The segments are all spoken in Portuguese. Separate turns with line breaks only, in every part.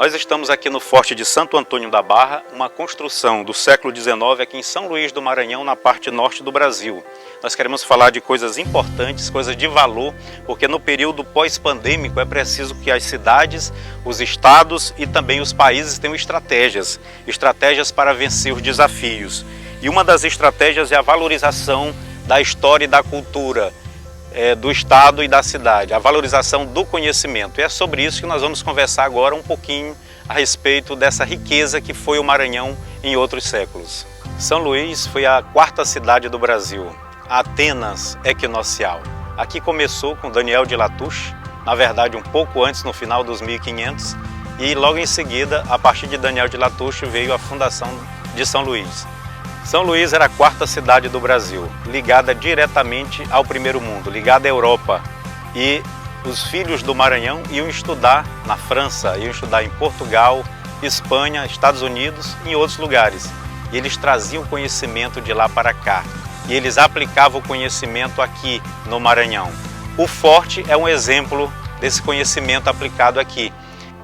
Nós estamos aqui no Forte de Santo Antônio da Barra, uma construção do século XIX aqui em São Luís do Maranhão, na parte norte do Brasil. Nós queremos falar de coisas importantes, coisas de valor, porque no período pós-pandêmico é preciso que as cidades, os estados e também os países tenham estratégias para vencer os desafios. E uma das estratégias é a valorização da história e da cultura do estado e da cidade, a valorização do conhecimento. E é sobre isso que nós vamos conversar agora um pouquinho a respeito dessa riqueza que foi o Maranhão em outros séculos. São Luís foi a quarta cidade do Brasil, a Atenas equinocial. Aqui começou com Daniel de Latouche, na verdade um pouco antes, no final dos 1500, e logo em seguida, a partir de Daniel de Latouche, veio a fundação de São Luís. São Luís era a quarta cidade do Brasil, ligada diretamente ao primeiro mundo, ligada à Europa. E os filhos do Maranhão iam estudar na França, iam estudar em Portugal, Espanha, Estados Unidos e em outros lugares. E eles traziam conhecimento de lá para cá. E eles aplicavam o conhecimento aqui no Maranhão. O Forte é um exemplo desse conhecimento aplicado aqui.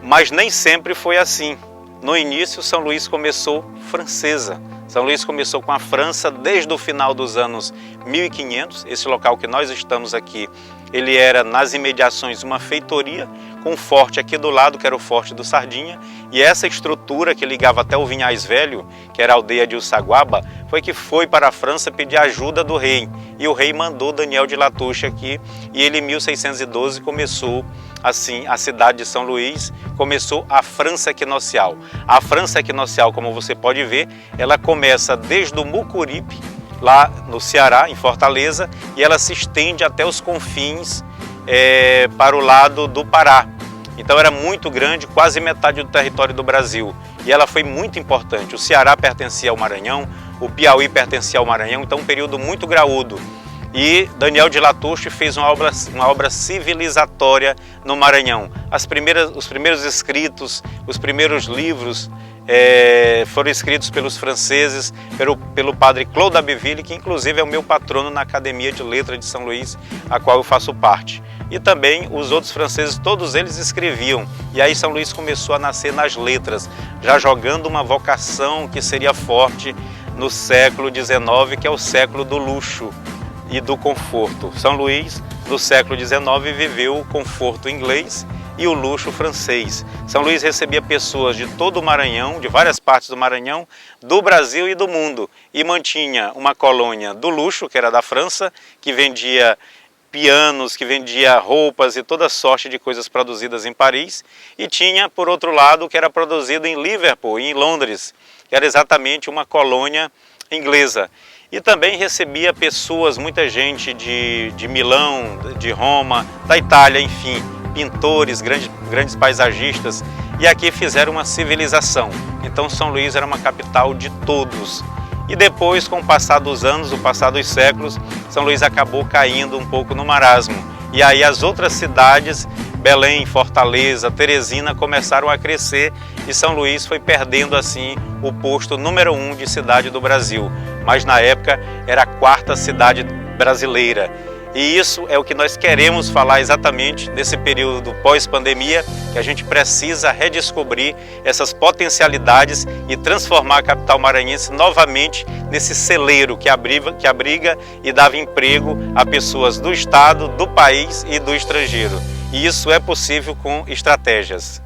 Mas nem sempre foi assim. No início, São Luís começou francesa. São Luís começou com a França desde o final dos anos 1500. Esse local que nós estamos aqui, ele era nas imediações uma feitoria, com um forte aqui do lado, que era o Forte do Sardinha. E essa estrutura que ligava até o Vinhais Velho, que era a aldeia de Ussaguaba, foi que foi para a França pedir ajuda do rei. E o rei mandou Daniel de Latouche aqui, e ele em 1612 começou assim a cidade de São Luís, começou a França equinocial. A França equinocial, como você pode ver, ela começa desde o Mucuripe, lá no Ceará, em Fortaleza, e ela se estende até os confins para o lado do Pará. Então era muito grande, quase metade do território do Brasil. E ela foi muito importante. O Ceará pertencia ao Maranhão, o Piauí pertencia ao Maranhão, então um período muito graúdo. E Daniel de Latouche fez uma obra civilizatória no Maranhão. Os primeiros escritos, os primeiros livros foram escritos pelos franceses, pelo padre Claude Abbeville, que inclusive é o meu patrono na Academia de Letras de São Luís, a qual eu faço parte. E também os outros franceses, todos eles escreviam. E aí São Luís começou a nascer nas letras, já jogando uma vocação que seria forte no século XIX, que é o século do luxo e do conforto. São Luís, no século XIX, viveu o conforto inglês e o luxo francês. São Luís recebia pessoas de todo o Maranhão, de várias partes do Maranhão, do Brasil e do mundo, e mantinha uma colônia do luxo, que era da França, que vendia pianos, que vendia roupas e toda sorte de coisas produzidas em Paris, e tinha, por outro lado, o que era produzido em Liverpool, em Londres, que era exatamente uma colônia inglesa. E também recebia pessoas, muita gente de Milão, de Roma, da Itália, enfim, pintores, grandes paisagistas, e aqui fizeram uma civilização. Então São Luís era uma capital de todos. E depois, com o passar dos anos, o passar dos séculos, São Luís acabou caindo um pouco no marasmo. E aí as outras cidades, Belém, Fortaleza, Teresina, começaram a crescer e São Luís foi perdendo assim o posto número 1 de cidade do Brasil. Mas na época era a quarta cidade brasileira. E isso é o que nós queremos falar exatamente nesse período pós-pandemia, que a gente precisa redescobrir essas potencialidades e transformar a capital maranhense novamente nesse celeiro que abriga e dava emprego a pessoas do estado, do país e do estrangeiro. E isso é possível com estratégias.